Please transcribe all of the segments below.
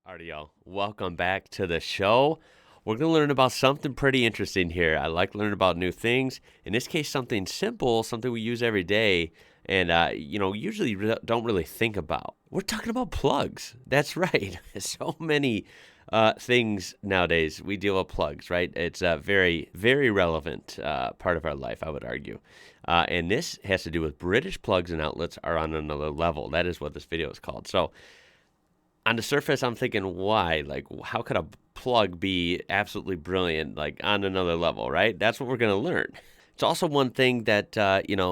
Alrighty, y'all. Welcome back to the show. We're going to learn about something pretty interesting here. I like learning about new things. In this case, something simple, something we use every day, and usually don't really think about. We're talking about plugs. That's right. So many things nowadays we deal with plugs, right? It's a very, very relevant part of our life, I would argue. And this has to do with British plugs and outlets are on another level. That is what this video is called. So on the surface, I'm thinking, why? Like, how could a plug be absolutely brilliant, like on another level, right? That's what we're going to learn. It's also one thing that,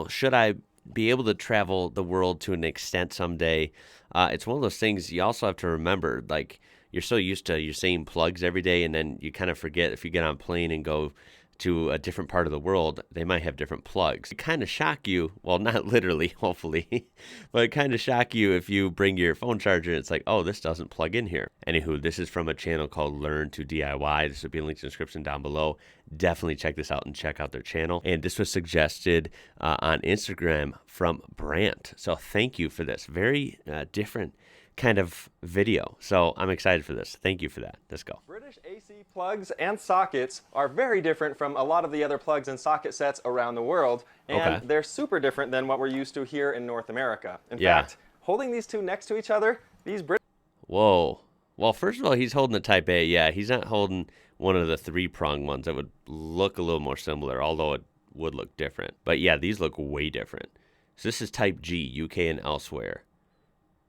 should I be able to travel the world to an extent someday? It's one of those things you also have to remember, like, you're so used to you're seeing plugs every day, and then you kind of forget if you get on a plane and go to a different part of the world, they might have different plugs. It kind of shock you, well, not literally, hopefully, but it kind of shock you if you bring your phone charger and it's like, oh, this doesn't plug in here. Anywho, this is from a channel called Learn to DIY. This will be a link in the description down below. Definitely check this out and check out their channel. And this was suggested on Instagram from Brant. So thank you for this. Very different kind of video. So I'm excited for this. Thank you for that. Let's go. British AC plugs and sockets are very different from a lot of the other plugs and socket sets around the world, and they're super different than what we're used to here in North America. In fact, holding these two next to each other, these British... Whoa. Well, first of all, he's holding the Type A. Yeah, he's not holding one of the three-prong ones that would look a little more similar, although it would look different. But yeah, these look way different. So this is Type G, UK and elsewhere.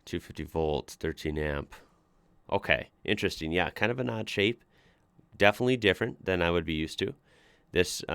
250 volts, 13 amp. Okay, interesting. Yeah, kind of an odd shape. Definitely different than I would be used to. This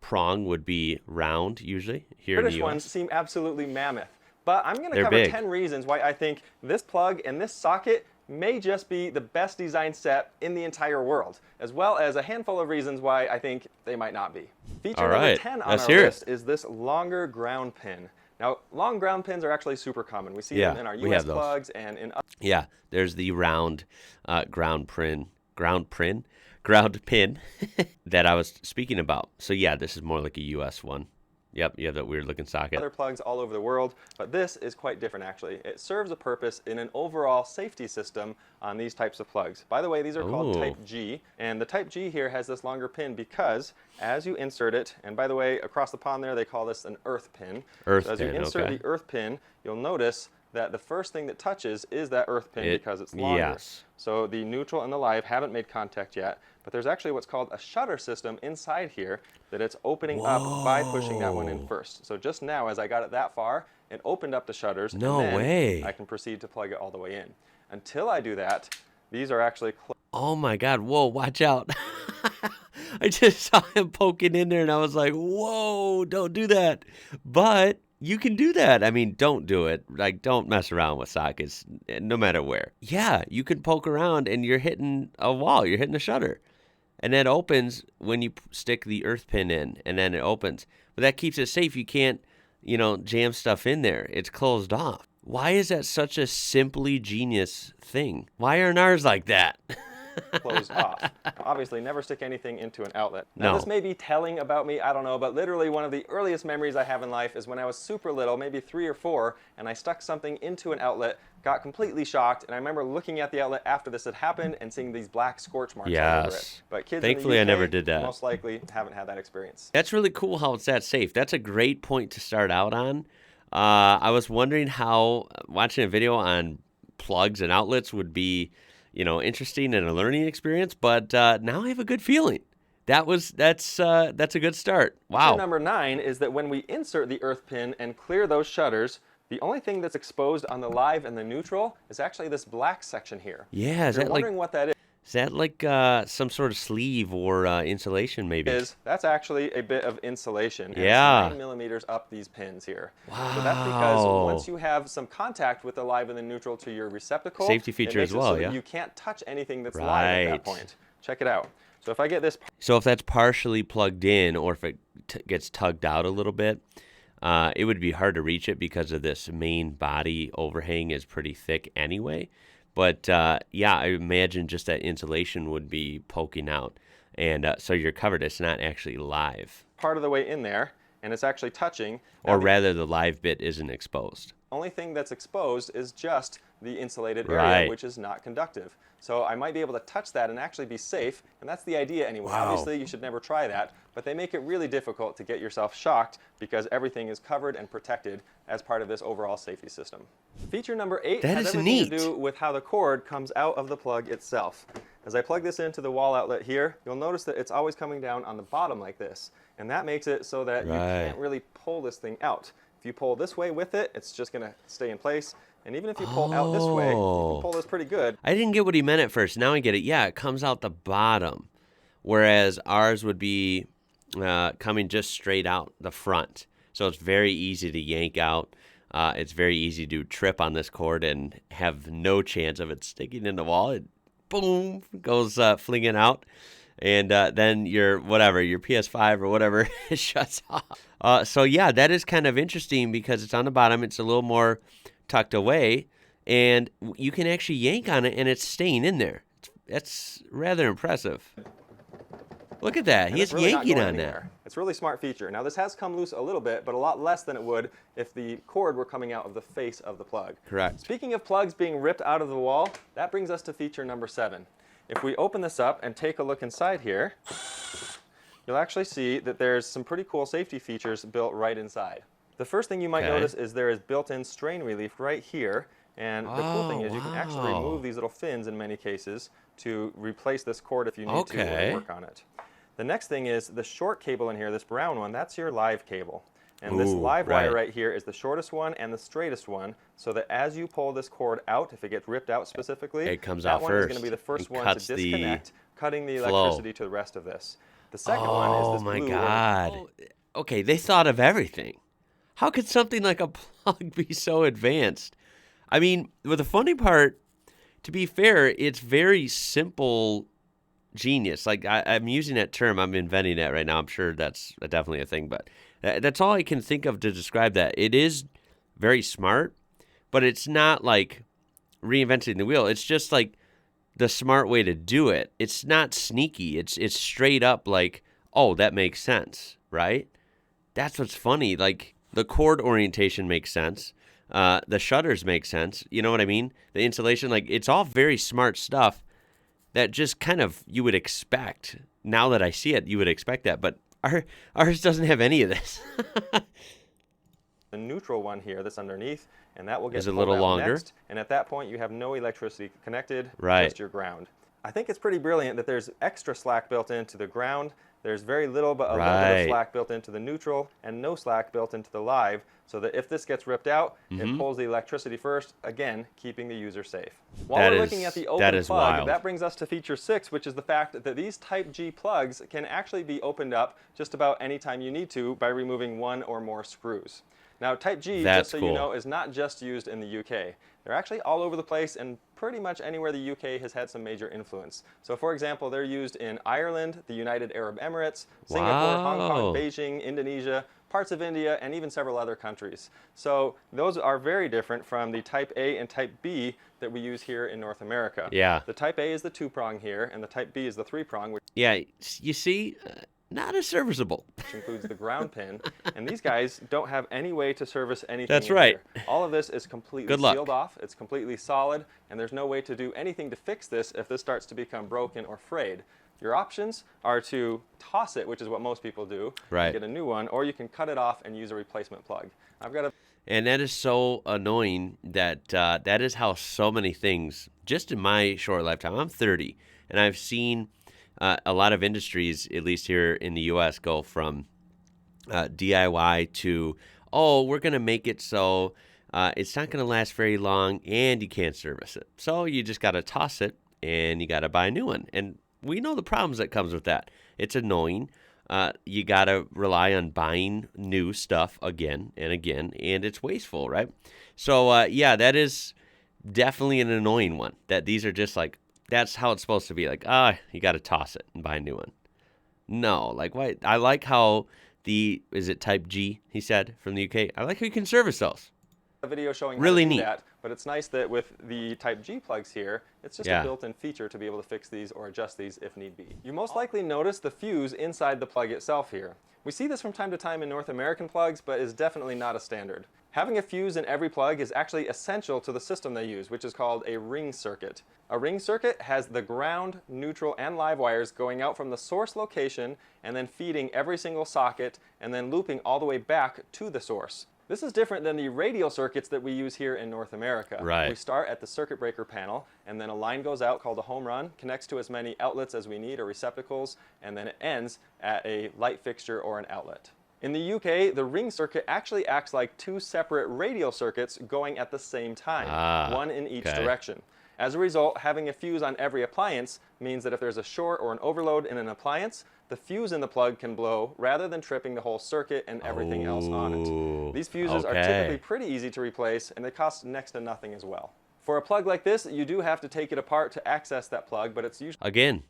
prong would be round usually here in the US. British ones seem absolutely mammoth. But I'm going to cover 10 reasons why I think this plug and this socket may just be the best design set in the entire world, as well as a handful of reasons why I think they might not be. Feature number 10 on our list is this longer ground pin. Now, long ground pins are actually super common. We see them in our US plugs and in other... Yeah, there's the round ground pin that I was speaking about. So yeah, this is more like a US one. Yep, you have that weird looking socket. Other plugs all over the world, but this is quite different actually. It serves a purpose in an overall safety system on these types of plugs. By the way, these are called Type G, and the Type G here has this longer pin because as you insert it, and by the way, across the pond there they call this an earth pin. So as you insert the earth pin, you'll notice that the first thing that touches is that earth pin because it's longer. Yes. So the neutral and the live haven't made contact yet, but there's actually what's called a shutter system inside here that it's opening up by pushing that one in first. So just now, as I got it that far, it opened up the shutters. No and then way. I can proceed to plug it all the way in. Until I do that, these are actually closed. Oh my God, whoa, watch out. I just saw him poking in there and I was like, whoa, don't do that. But you can do that. I mean, don't do it. Like, don't mess around with sockets, no matter where. Yeah, you can poke around and you're hitting a wall. You're hitting a shutter. And that opens when you stick the earth pin in, and then it opens. But that keeps it safe. You can't, jam stuff in there. It's closed off. Why is that such a simply genius thing? Why aren't ours like that? Closed off. Obviously, never stick anything into an outlet. Now, this may be telling about me, I don't know, but literally one of the earliest memories I have in life is when I was super little, maybe 3 or 4, and I stuck something into an outlet, got completely shocked, and I remember looking at the outlet after this had happened and seeing these black scorch marks all over it. But kids Thankfully, in the UK I never did that. Most likely haven't had that experience. That's really cool how it's that safe. That's a great point to start out on. I was wondering how watching a video on plugs and outlets would be interesting and a learning experience, but now I have a good feeling. That's a good start. Wow. Feature number 9 is that when we insert the earth pin and clear those shutters, the only thing that's exposed on the live and the neutral is actually this black section here. Yeah, is that wondering what that is? Is that like some sort of sleeve or insulation maybe? That's actually a bit of insulation. And yeah. It's 9 millimeters up these pins here. Wow. So that's because once you have some contact with the live and the neutral to your receptacle, safety feature as well, you can't touch anything that's live at that point. Check it out. So if I get this... So if that's partially plugged in or if it gets tugged out a little bit, it would be hard to reach it because of this main body overhang is pretty thick anyway. But yeah, I imagine just that insulation would be poking out. And so you're covered. It's not actually live. Part of the way in there. and it's actually touching. Or rather, the live bit isn't exposed. Only thing that's exposed is just the insulated area, which is not conductive. So I might be able to touch that and actually be safe, and that's the idea anyway. Wow. Obviously, you should never try that, but they make it really difficult to get yourself shocked because everything is covered and protected as part of this overall safety system. Feature number 8 has everything to do with how the cord comes out of the plug itself. As I plug this into the wall outlet here, you'll notice that it's always coming down on the bottom like this, and that makes it so that you can't really pull this thing out. If you pull this way with it, it's just going to stay in place. And even if you pull out this way, you can pull this pretty good. I didn't get what he meant at first. Now I get it. Yeah, it comes out the bottom, whereas ours would be coming just straight out the front. So it's very easy to yank out. It's very easy to trip on this cord and have no chance of it sticking in the wall. It, boom, goes flinging out. And then your PS5 or whatever shuts off. So yeah, that is kind of interesting because it's on the bottom. It's a little more tucked away, and you can actually yank on it, and it's staying in there. That's rather impressive. Look at that. He's really yanking on that. It's a really smart feature. Now, this has come loose a little bit, but a lot less than it would if the cord were coming out of the face of the plug. Correct. Speaking of plugs being ripped out of the wall, that brings us to feature number 7. If we open this up and take a look inside here, you'll actually see that there's some pretty cool safety features built right inside. The first thing you might notice is there is built-in strain relief right here. And the cool thing is you can actually remove these little fins in many cases to replace this cord if you need to or work on it. The next thing is the short cable in here, this brown one, that's your live cable. And this live wire right here is the shortest one and the straightest one, so that as you pull this cord out, if it gets ripped out specifically, it comes that out one first. is going to be the first one to disconnect, cutting the flow. electricity to the rest of this. The second one is this blue one. Oh my God. Okay, they thought of everything. How could something like a plug be so advanced? I mean, with the funny part, to be fair, it's very simple genius. Like, I'm using that term. I'm inventing that right now. I'm sure that's definitely a thing, but that's all I can think of to describe that. It is very smart, but it's not like reinventing the wheel. It's just like the smart way to do it. It's not sneaky. It's straight up like, oh, that makes sense, right? That's what's funny. Like, the cord orientation makes sense. The shutters make sense. You know what I mean? The insulation, like, it's all very smart stuff that just kind of you would expect. Now that I see it, you would expect that. But ours doesn't have any of this. The neutral one here that's underneath, and that will get a little longer. Next, and at that point, you have no electricity connected, right. Just your ground. I think it's pretty brilliant that there's extra slack built into the ground. There's very little, but a little bit of slack built into the neutral, and no slack built into the live, so that if this gets ripped out, it pulls the electricity first, again, keeping the user safe. While we're looking at the open plug, that brings us to feature 6, which is the fact that these Type G plugs can actually be opened up just about any time you need to by removing one or more screws. Now, Type G, just so you know, is not just used in the UK. They're actually all over the place and pretty much anywhere the UK has had some major influence. So, for example, they're used in Ireland, the United Arab Emirates, Singapore, Hong Kong, Beijing, Indonesia, parts of India, and even several other countries. So those are very different from the Type A and Type B that we use here in North America. Yeah. The Type A is the 2-prong here, and the Type B is the 3-prong. Yeah, you see, not as serviceable. Which includes the ground pin. And these guys don't have any way to service anything. That's right. Here. All of this is completely sealed off. It's completely solid, and there's no way to do anything to fix this if this starts to become broken or frayed. Your options are to toss it, which is what most people do, and get a new one, or you can cut it off and use a replacement plug. And that is so annoying that that is how so many things, just in my short lifetime, I'm 30, and I've seen a lot of industries, at least here in the U.S., go from DIY to, oh, we're going to make it so it's not going to last very long and you can't service it. So you just got to toss it and you got to buy a new one. And we know the problems that comes with that. It's annoying. You got to rely on buying new stuff again and again, and it's wasteful, right? So, yeah, that is definitely an annoying one, that these are just like, that's how it's supposed to be. Like, you got to toss it and buy a new one. No, like, why? I like how is it Type G, he said, from the UK? I like how you can service those. a video showing how Really to do neat. that, but it's nice that with the Type G plugs here, it's just a built-in feature to be able to fix these or adjust these if need be. You most likely notice the fuse inside the plug itself here. We see this from time to time in North American plugs, but is definitely not a standard. Having a fuse in every plug is actually essential to the system they use, which is called a ring circuit. A ring circuit has the ground, neutral, and live wires going out from the source location and then feeding every single socket and then looping all the way back to the source. This is different than the radial circuits that we use here in North America. Right. We start at the circuit breaker panel, and then a line goes out called a home run, connects to as many outlets as we need or receptacles, and then it ends at a light fixture or an outlet. In the UK, the ring circuit actually acts like two separate radial circuits going at the same time, one in each direction. As a result, having a fuse on every appliance means that if there's a short or an overload in an appliance, the fuse in the plug can blow rather than tripping the whole circuit and everything else on it. These fuses are typically pretty easy to replace, and they cost next to nothing as well. For a plug like this, you do have to take it apart to access that plug, but it's usually... Again,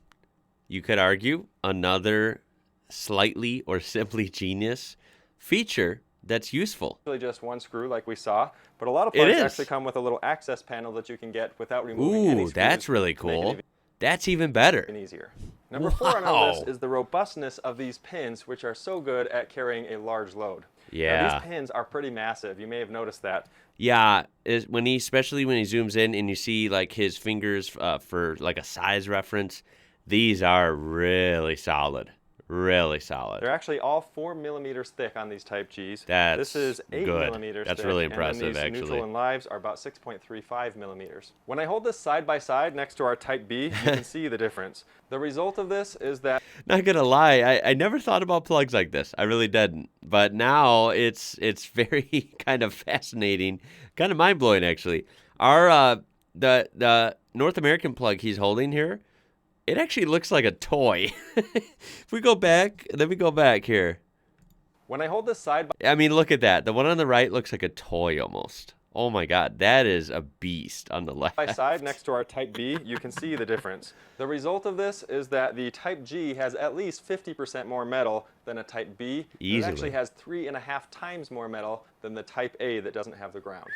you could argue another slightly or simply genius feature that's useful. Just one screw like we saw, but a lot of plugs actually come with a little access panel that you can get without removing any screws. That's really cool. That's even better. And easier. Number 4 on our list is the robustness of these pins, which are so good at carrying a large load. Yeah. Now, these pins are pretty massive. You may have noticed that. Yeah, especially when he zooms in and you see like his fingers for like a size reference, these are really solid. Really solid. They're actually all 4 millimeters thick on these Type Gs. That's This is 8 millimeters That's thick, really impressive, and then these actually. neutral and lives are about 6.35 millimeters. When I hold this side by side next to our Type B, you can see the difference. The result of this is that... Not gonna lie, I never thought about plugs like this. I really didn't. But now it's very kind of fascinating, kind of mind-blowing, actually. Our the North American plug he's holding here, it actually looks like a toy. If we go back, let me go back here. When I hold this side by... I mean, look at that. The one on the right looks like a toy almost. Oh my God, that is a beast on the left. By side next to our Type B, you can see the difference. The result of this is that the Type G has at least 50% more metal than a Type B. Easily. It actually has 3.5 times more metal than the Type A that doesn't have the ground.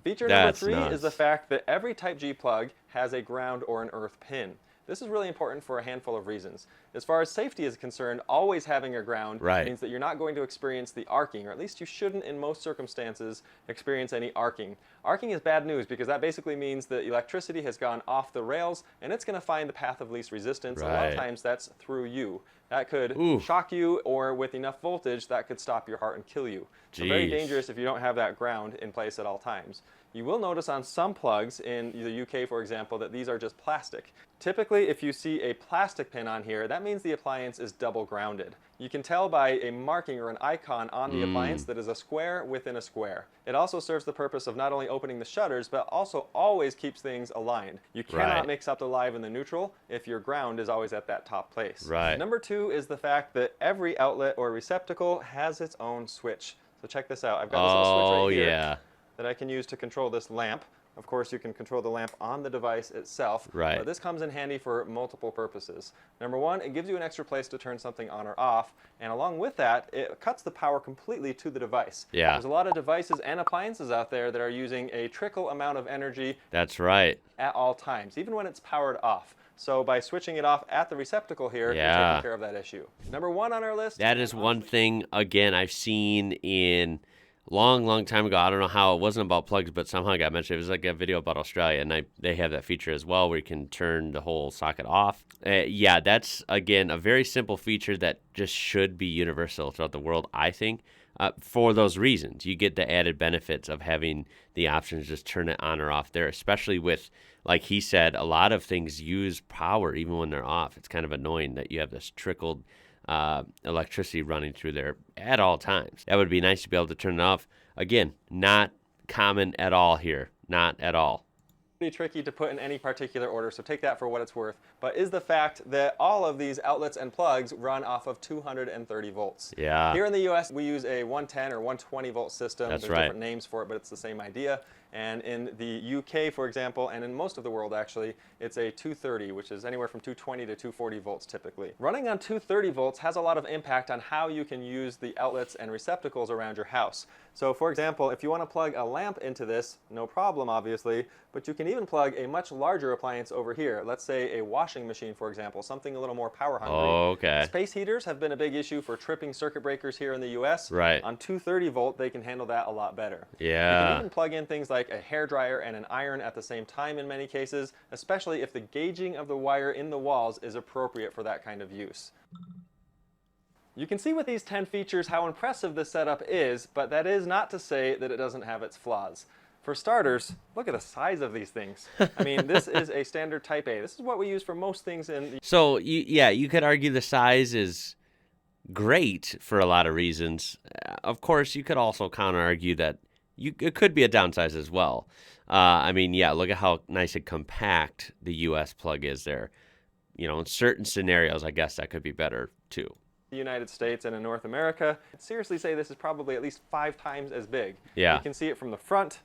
Feature number 3 is the fact that every Type G plug has a ground or an earth pin. This is really important for a handful of reasons. As far as safety is concerned, always having a ground means that you're not going to experience the arcing, or at least you shouldn't in most circumstances experience any arcing. Arcing is bad news because that basically means that electricity has gone off the rails and it's going to find the path of least resistance. A lot of times that's through you. That could shock you, or with enough voltage, that could stop your heart and kill you. So very dangerous if you don't have that ground in place at all times. You will notice on some plugs in the UK, for example, that these are just plastic. Typically, if you see a plastic pin on here, that means the appliance is double grounded. You can tell by a marking or an icon on the appliance that is a square within a square. It also serves the purpose of not only opening the shutters, but also always keeps things aligned. You cannot mix up the live and the neutral if your ground is always at that top place. Number 2 is the fact that every outlet or receptacle has its own switch. So check this out. I've got this little switch right here that I can use to control this lamp. Of course, you can control the lamp on the device itself, but this comes in handy for multiple purposes. Number 1, it gives you an extra place to turn something on or off, and along with that, it cuts the power completely to the device. There's a lot of devices and appliances out there that are using a trickle amount of energy at all times, even when it's powered off. So by switching it off at the receptacle here, you're taking care of that issue. Number 1 on our list. That is one thing, again, I've seen in long time ago. I don't know how, it wasn't about plugs, but somehow it got mentioned. It was like a video about Australia, and they have that feature as well where you can turn the whole socket off. Yeah, that's, again, a very simple feature that just should be universal throughout the world, I think. For those reasons, you get the added benefits of having the option to just turn it on or off there, especially with, like he said, a lot of things use power even when they're off. It's kind of annoying that you have this trickled electricity running through there at all times. That would be nice to be able to turn it off. Again, not common at all here. Not at all. Pretty tricky to put in any particular order, so take that for what it's worth, but is the fact that all of these outlets and plugs run off of 230 volts. Yeah. Here in the US, we use a 110 or 120 volt system. There's different names for it, but it's the same idea. And in the UK, for example, and in most of the world actually, it's a 230, which is anywhere from 220 to 240 volts typically. Running on 230 volts has a lot of impact on how you can use the outlets and receptacles around your house. So for example, if you want to plug a lamp into this, no problem obviously, but you can even plug a much larger appliance over here. Let's say a washing machine, for example, something a little more power hungry. Okay. Space heaters have been a big issue for tripping circuit breakers here in the US. Right. On 230 volt, they can handle that a lot better. Yeah. You can even plug in things like a hairdryer and an iron at the same time in many cases, especially if the gauging of the wire in the walls is appropriate for that kind of use. You can see with these 10 features how impressive this setup is, but that is not to say that it doesn't have its flaws. For starters, look at the size of these things. I mean, this is a standard Type A. This is what we use for most things in the... So, yeah, you could argue the size is great for a lot of reasons. Of course, you could also counter-argue that it could be a downsize as well. I mean, yeah, look at how nice and compact the US plug is there. You know, in certain scenarios, I guess that could be better too. The United States and in North America, I'd seriously say this is probably at least 5 times as big. Yeah. You can see it from the front,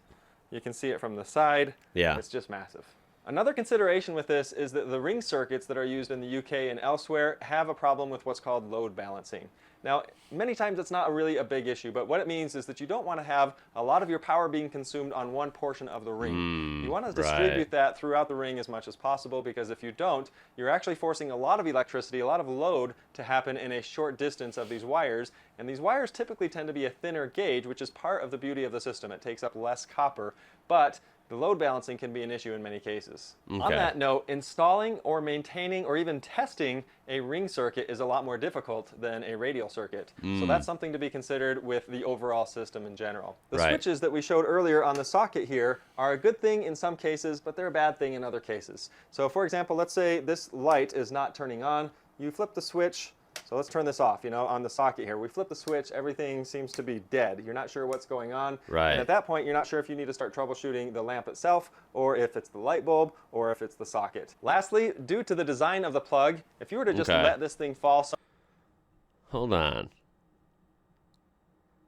you can see it from the side. Yeah. It's just massive. Another consideration with this is that the ring circuits that are used in the UK and elsewhere have a problem with what's called load balancing. Now, many times it's not really a big issue, but what it means is that you don't want to have a lot of your power being consumed on one portion of the ring. You want to distribute that throughout the ring as much as possible, because if you don't, you're actually forcing a lot of electricity, a lot of load to happen in a short distance of these wires. And these wires typically tend to be a thinner gauge, which is part of the beauty of the system. It takes up less copper, but the load balancing can be an issue in many cases. Okay. On that note, installing or maintaining or even testing a ring circuit is a lot more difficult than a radial circuit. So that's something to be considered with the overall system in general. The switches that we showed earlier on the socket here are a good thing in some cases, but they're a bad thing in other cases. So for example, let's say this light is not turning on. You flip the switch. So let's turn this off, you know, on the socket here. We flip the switch, everything seems to be dead. You're not sure what's going on. Right. And at that point, you're not sure if you need to start troubleshooting the lamp itself, or if it's the light bulb, or if it's the socket. Lastly, due to the design of the plug, if you were to just let this thing fall... Hold on.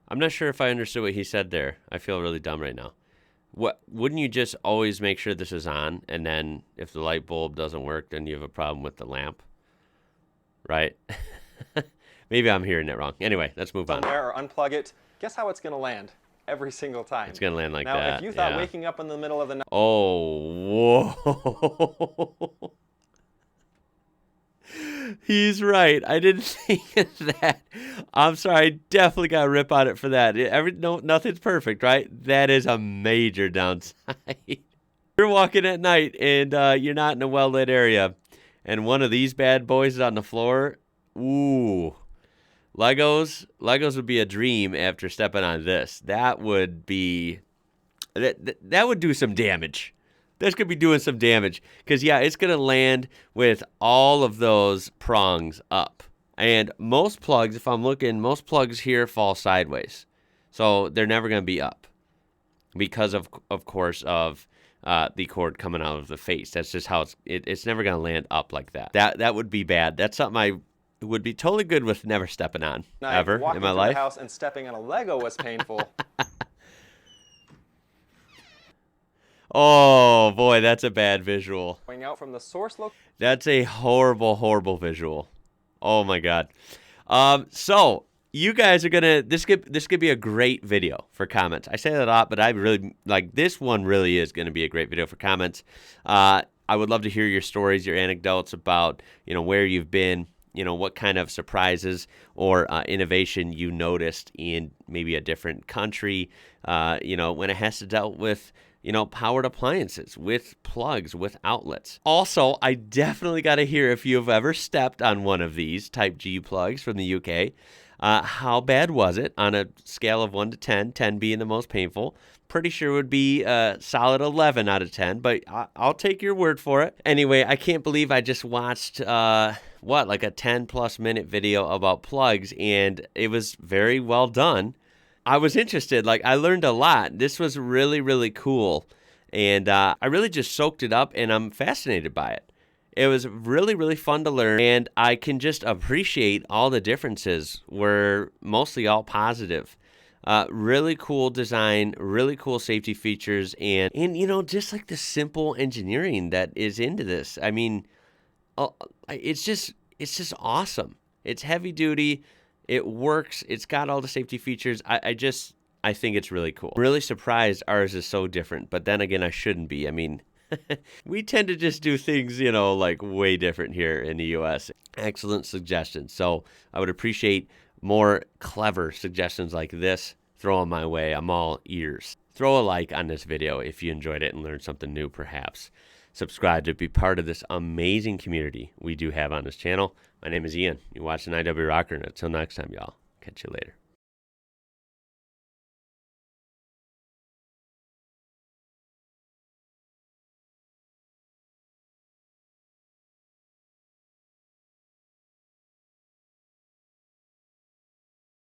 I'm not sure if I understood what he said there. I feel really dumb right now. Wouldn't you just always make sure this is on, and then if the light bulb doesn't work, then you have a problem with the lamp? Right? Maybe I'm hearing it wrong. Anyway, let's move on. Somewhere or unplug it. Guess how it's going to land every single time? It's going to land like now, that. Now, if you thought waking up in the middle of the night... Oh, whoa. He's right. I didn't think of that. I'm sorry. I definitely got to rip on it for that. Nothing's perfect, right? That is a major downside. You're walking at night and you're not in a well-lit area, and one of these bad boys is on the floor. Ooh. Legos would be a dream after stepping on this. That would be... That would do some damage. This could be doing some damage. Because, yeah, it's going to land with all of those prongs up. And most plugs, if I'm looking, most plugs here fall sideways. So they're never going to be up. Because, of course, of the cord coming out of the face. That's just how it's never going to land up like that. That would be bad. That's something I would be totally good with never stepping on, ever in my life. Walking through the house and stepping on a Lego was painful. Oh, boy, that's a bad visual. Going out from the source location. That's a horrible, horrible visual. Oh, my God. So, you guys are going to... This could be a great video for comments. I say that a lot, but I really... Like, this one really is going to be a great video for comments. I would love to hear your stories, your anecdotes about, where you've been, what kind of surprises or innovation you noticed in maybe a different country, when it has to deal with... powered appliances, with plugs, with outlets. Also, I definitely got to hear if you've ever stepped on one of these Type G plugs from the UK. How bad was it on a scale of 1 to 10, 10 being the most painful? Pretty sure it would be a solid 11 out of 10, but I'll take your word for it. Anyway, I can't believe I just watched, like a 10-plus minute video about plugs, and it was very well done. I was interested. I learned a lot. This was really, really cool. And I really just soaked it up, and I'm fascinated by it. It was really, really fun to learn, and I can just appreciate all the differences were mostly all positive. Really cool design, really cool safety features, and just like the simple engineering that is into this. I mean, uh, it's just awesome. It's heavy duty. It works. It's got all the safety features. I think it's really cool. Really surprised ours is so different. But then again, I shouldn't be. I mean, we tend to just do things, like way different here in the U.S. Excellent suggestions. So I would appreciate more clever suggestions like this. Throw them my way. I'm all ears. Throw a like on this video if you enjoyed it and learned something new, perhaps. Subscribe to be part of this amazing community we do have on this channel. My name is Ian. You're watching IWrocker, and until next time, y'all. Catch you later.